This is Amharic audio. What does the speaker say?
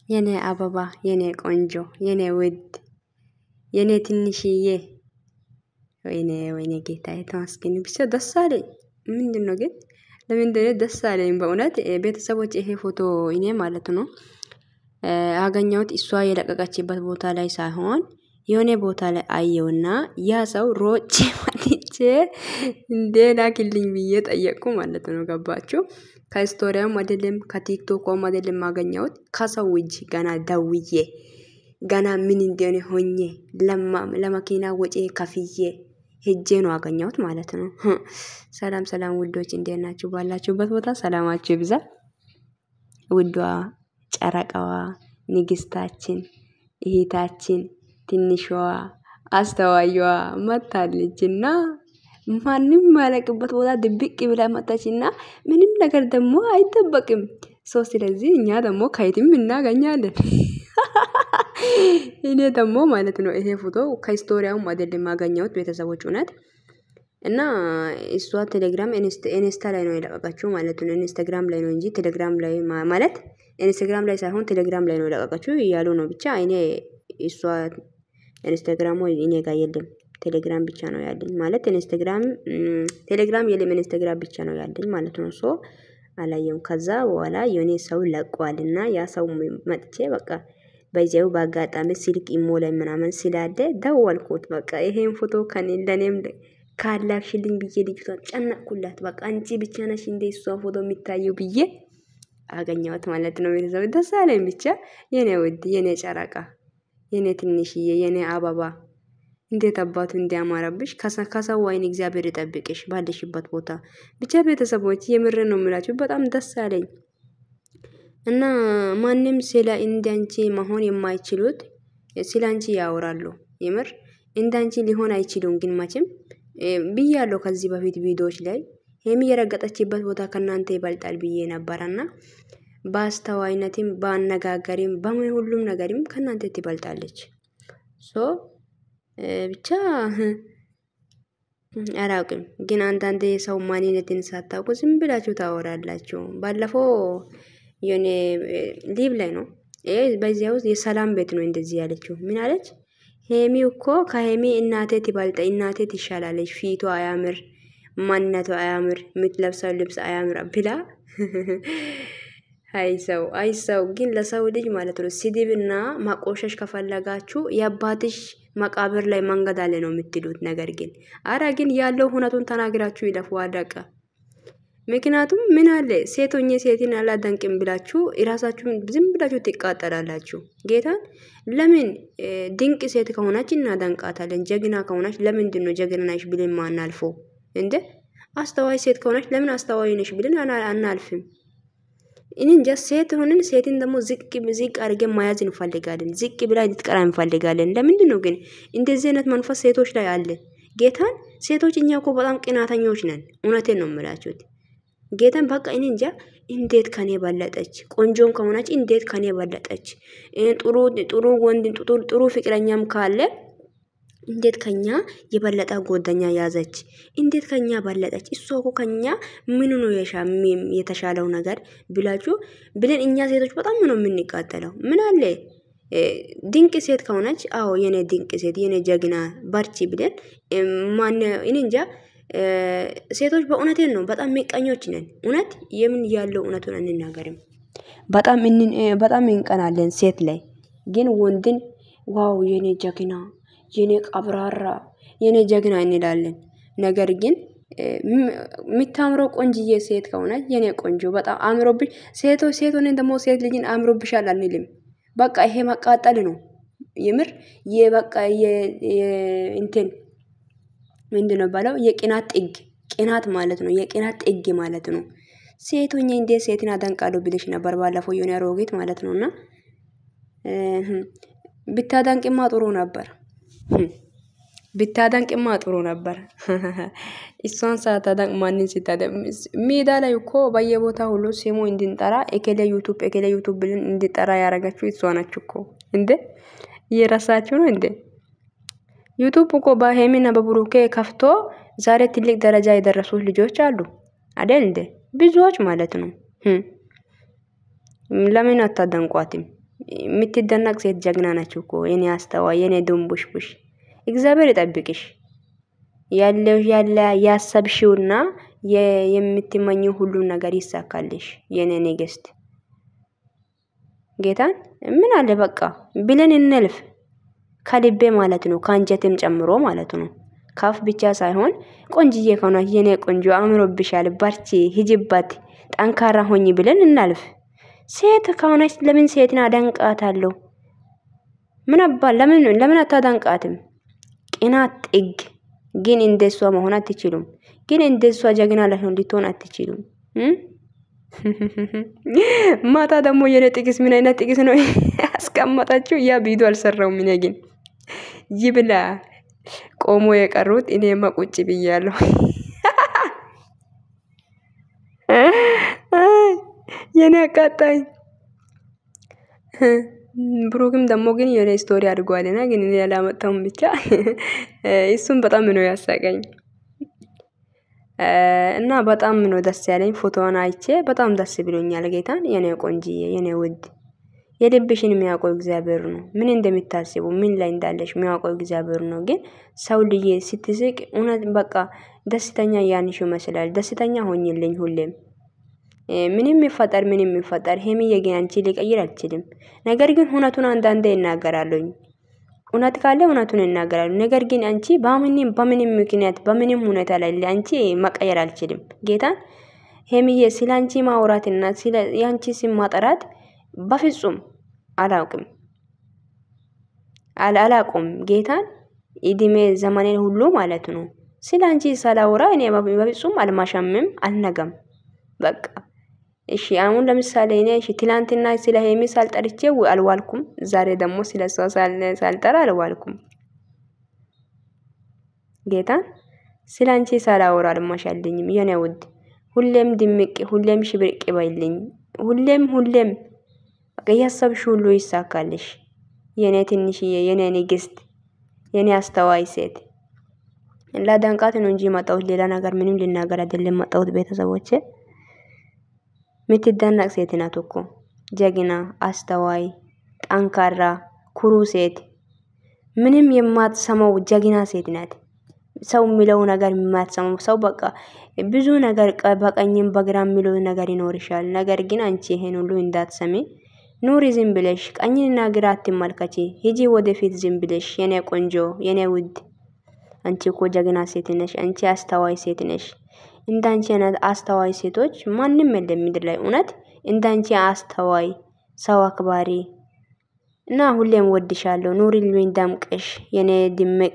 የኔ አበባ የኔ ቆንጆ የኔ ውድ የኔ ትንሽዬ ወይኔ ጌታዬ ተመስገን ብቻ ደስ አለኝ። ምንድነው ግን ለምንድነው ደስ አለኝ? በእውነት ቤተሰቦች ይሄ ፎቶ እኔ ማለት ነው አገኘሁት እሷ የለቀቀችበት ቦታ ላይ ሳይሆን የሆነ ቦታ ላይ አየውና ያ ሰው ሮጬ ማጥቼ እንዴ ላክልኝ ብዬ ጠየቅኩ ማለት ነው። ገባችሁ? ከስቶሪያም አይደለም ከቲክቶክም አይደለም አገኘሁት ከሰው እጅ ገና ደውዬ ገና ምን እንደሆነ ሆኜ ለመኪና ወጪ ከፍዬ ሄጄ ነው አገኘሁት ማለት ነው። ሰላም ሰላም ውዶች እንዴት ናችሁ? ባላችሁበት ቦታ ሰላማችሁ ይብዛ። ውዷ ጨረቃዋ ንግስታችን እህታችን ትንሿ አስተዋዩዋ መታለችና ማንም ማለቅበት ቦታ ድብቅ ብላ መጣችና ምንም ነገር ደግሞ አይጠበቅም። ስለዚህ እኛ ደግሞ ከየትም እናገኛለን። እኔ ደግሞ ማለት ነው ይሄ ፎቶ ከስቶሪያውም አይደለም ያገኘሁት ቤተሰቦች እውነት እና እሷ ቴሌግራም ኢንስታ ላይ ነው የለቀቀችው ማለት ነው። ኢንስታግራም ላይ ነው እንጂ ቴሌግራም ላይ ማለት ኢንስታግራም ላይ ሳይሆን ቴሌግራም ላይ ነው የለቀቀችው እያሉ ነው። ብቻ እኔ እሷ ኢንስታግራም ወይ እኔ ጋር የለም ቴሌግራም ብቻ ነው ያለኝ ማለት ኢንስታግራም ቴሌግራም የለም ኢንስታግራም ብቻ ነው ያለኝ ማለት ነው። አላየውም። ከዛ በኋላ የኔ ሰው ለቋልና ያ ሰው መጥቼ በቃ በዚያው ባጋጣሚ ስልክ ኢሞ ላይ ምናምን ስላለ ደወልኩት። በቃ ይሄን ፎቶ ከኔ ለኔም ካላክሽልኝ ብዬ ልጅቷን ጨነቅኩላት። በቃ አንቺ ብቻ ነሽ እንደ እሷ ፎቶ የሚታየው ብዬ አገኘሁት ማለት ነው። ቤተሰብ ደስ አለኝ። ብቻ የኔ ውድ የኔ ጨረቃ የኔ ትንሽዬ የኔ አበባ እንዴት አባቱ እንዲያማራብሽ ከሰው አይን እግዚአብሔር ይጠብቅሽ ባለሽበት ቦታ። ብቻ ቤተሰቦች የምር ነው የምላችሁ በጣም ደስ አለኝ። እና ማንም ስለ እንዳንቺ መሆን የማይችሉት ስላንቺ ያወራሉ። የምር እንዳንቺ ሊሆን አይችሉም። ግን መቼም ብያለሁ ከዚህ በፊት ቪዲዮዎች ላይ ሄሚ የረገጠችበት ቦታ ከናንተ ይበልጣል ብዬ ነበርና በአስተዋይነትም በአነጋገርም በሁሉም ነገርም ከናንተ ትበልጣለች። ብቻ አላውቅም። ግን አንዳንዴ የሰው ማንነትን ሳታውቁ ዝም ብላችሁ ታወራላችሁ። ባለፈው የኔ ሊብ ላይ ነው በዚያው የሰላም ቤት ነው እንደዚህ ያለችው። ምን አለች? ሄሚ እኮ ከሄሚ እናቴ ትበልጥ እናቴ ትሻላለች፣ ፊቷ አያምር፣ ማንነቷ አያምር፣ የምትለብሰው ልብስ አያምር ብላ አይሰው ግን ለሰው ልጅ ማለት ነው ስድብና ማቆሸሽ ከፈለጋችሁ የአባትሽ መቃብር ላይ መንገድ አለ ነው የምትሉት። ነገር ግን ግን ያለው ሁነቱን ተናግራችሁ ይለፉ አደቀ። ምክንያቱም ምን አለ ሴቶኛ ሴትን አላደንቅም ብላችሁ እራሳችሁን ዝም ብላችሁ ትቃጠላላችሁ። ጌታን ለምን ድንቅ ሴት ከሆነች እናደንቃታለን። ጀግና ከሆነች ለምንድን ነው ጀግና ነሽ ብለን ማናልፈው እንዴ? አስተዋይ ሴት ከሆነች ለምን አስተዋይ ነሽ ብለን አናልፍም? እንጃ ሴት ሆነን ሴትን ደግሞ ዝቅ አድርገን መያዝ እንፈልጋለን። ዝቅ ብላ እንድትቀራ እንፈልጋለን። ለምንድን ነው ግን እንደዚህ አይነት መንፈስ ሴቶች ላይ አለ? ጌታን ሴቶች እኛ እኮ በጣም ቅናተኞች ነን። እውነቴን ነው የምላችሁት። ጌታን በቃ እኔ እንጃ እንዴት ከኔ በለጠች፣ ቆንጆም ከሆነች እንዴት ከኔ በለጠች፣ ጥሩ ወንድ ጥሩ ፍቅረኛም ካለ እንዴት ከኛ የበለጠ ጎደኛ ያዘች፣ እንዴት ከኛ በለጠች። እሷ እኮ ከኛ ምን ነው የተሻለው ነገር ብላችሁ ብለን እኛ ሴቶች በጣም ነው የምንቃጠለው። ምን አለ ድንቅ ሴት ከሆነች አዎ የኔ ድንቅ ሴት የኔ ጀግና ባርቺ ብለን ማን እኔ እንጃ ሴቶች በእውነቴን ነው በጣም ምቀኞች ነን። እውነት የምን ያለው እውነቱን እንናገርም በጣም እንቀናለን ሴት ላይ። ግን ወንድን ዋው የኔ ጀግና የኔ ቀብራራ የኔ ጀግና እንላለን። ነገር ግን የምታምረው ቆንጅዬ ሴት ከሆነች የኔ ቆንጆ በጣም አምሮብሽ ሴት ሆነን ደግሞ ሴት ልጅን አምሮብሻል አንልም። በቃ ይሄ ማቃጠል ነው። የምር የበቃ እንትን ምንድነው ባለው የቅናት ጥግ ቅናት ማለት ነው። የቅናት ጥግ ማለት ነው። ሴት ሆኜ እንዴት ሴትን አደንቃለሁ ብለሽ ነበር ባለፈው የሆነ ሮጌት ማለት ነውና ብታደንቅማ ጥሩ ነበር። ብታደንቅማ ጥሩ ነበር። እሷን ሳታደንቅ ማንን ሲታደንቅ ሜዳ ላይ እኮ በየቦታ ሁሉ ስሙ እንድንጠራ ኤኬሌ ዩቲዩብ ብለን እንድጠራ ያረጋችሁ እሷ ናችሁ እኮ እንዴ! እየረሳችሁ ነው እንዴ? ዩቲዩብ እኮ በሄሚና በብሩኬ ከፍቶ ዛሬ ትልቅ ደረጃ የደረሱት ልጆች አሉ አይደል እንዴ? ብዙዎች ማለት ነው። ለምን አታደንቋትም? የምትደነቅ ሴት ጀግና ነች እኮ የኔ አስተዋይ የኔ ድንቡሽቡሽ እግዚአብሔር ይጠብቅሽ ያለ ያሰብሽውና የምትመኘው ሁሉ ነገር ይሳካልሽ የኔ ንግስት ጌታን ምን አለ በቃ ብለን እንልፍ ከልቤ ማለት ነው ካንጀቴም ጨምሮ ማለት ነው ካፍ ብቻ ሳይሆን ቆንጅዬ ከሆነች የኔ ቆንጆ አምሮብሻል በርቺ ሂጂበት ጠንካራ ሆኚ ብለን እናልፍ ሴት ከሆነች ለምን ሴትን አደንቃታለሁ ምን አባ ለምን አታደንቃትም ቅናት ጥግ ግን እንደሷ መሆን አትችሉም ግን እንደሷ ጀግና ልትሆን አትችሉም ማታ ደግሞ የኔ ጥቅስ ምን አይነት ጥቅስ ነው አስቀመጣችሁ ያ ቪዲዮ አልሰራውም እኔ ግን ይብላ ቆሞ የቀሩት እኔማ ቁጭ ብያለሁ የኔ አቃጣይ ብሩክም ደግሞ ግን የኔ ስቶሪ አድርጓልና ግን እኔ ያላመጣሁም ብቻ እሱም በጣም ነው ያሳቀኝ እና በጣም ነው ደስ ያለኝ ፎቶዋን አይቼ በጣም ደስ ብሎኛል ጌታን የኔ ቆንጂዬ የኔ ውድ የልብሽን የሚያውቀው እግዚአብሔር ነው ምን እንደምታስቡ ምን ላይ እንዳለሽ የሚያውቀው እግዚአብሔር ነው ግን ሰው ልጅ ስትስቅ እውነት በቃ ደስተኛ ያንሽ ይመስላል ደስተኛ ሆኝልኝ ሁሌም ምንም ይፈጠር ሄሚዬ ግን አንቺ ሊቀይር አልችልም ነገር ግን ሁነቱን አንዳንዴ ይናገራሉኝ እውነት ካለ እውነቱን ይናገራሉ ነገር ግን አንቺ በምንም ምክንያት በምንም ሁኔታ ላይ አንቺ መቀየር አልችልም ጌታን ሄሚዬ ስላንቺ ማውራትና ስለ ያንቺ ስም ማጠራት በፍጹም አላውቅም ጌታን ኢድሜ ዘመኔን ሁሉ ማለት ነው ስላንቺ ሳላውራ እኔ በፍጹም አልማሻምም አልነገም በቃ እሺ አሁን ለምሳሌ እኔ እሺ ትላንትና ስለ ሄሚ ሳልጠርቼው አልዋልኩም ዛሬ ደግሞ ስለሷ ሳልጠራ አልዋልኩም ጌታን ስላንቺ ሳላውራ አልማሻልኝም የኔ ውድ ሁሌም ድምቅ ሁሌም ሽብርቅ ባይልኝ ሁሌም በቃ ያሰብሽ ሁሉ ይሳካልሽ የኔ ትንሽዬ የኔ ንግስት የኔ አስተዋይ ሴት ላዳንቃት ነው እንጂ መጣሁት ሌላ ነገር ምንም ልናገር አይደለም መጣሁት ቤተሰቦቼ ምትደነቅ ሴት ናት እኮ ጀግና አስተዋይ ጠንካራ ኩሩ ሴት ምንም የማትሰማው ጀግና ሴት ናት ሰው የሚለው ነገር የማትሰማው ሰው በቃ ብዙ ነገር በቀኝም በግራም የሚለው ነገር ይኖርሻል ነገር ግን አንቺ ይሄን ሁሉ እንዳትሰሚ ኑሪ ዝም ብለሽ ቀኝና ግራ አትመልከቺ ሂጂ ወደፊት ዝም ብለሽ የኔ ቆንጆ የኔ ውድ አንቺ እኮ ጀግና ሴት ነሽ አንቺ አስተዋይ ሴት ነሽ እንዳንቺ አይነት አስተዋይ ሴቶች ማንንም የለም ምድር ላይ እውነት እንዳንቺ አስተዋይ ሰው አክባሪ እና ሁሌም ወድሻለሁ ኑሪልኝ ደምቀሽ የኔ ድምቅ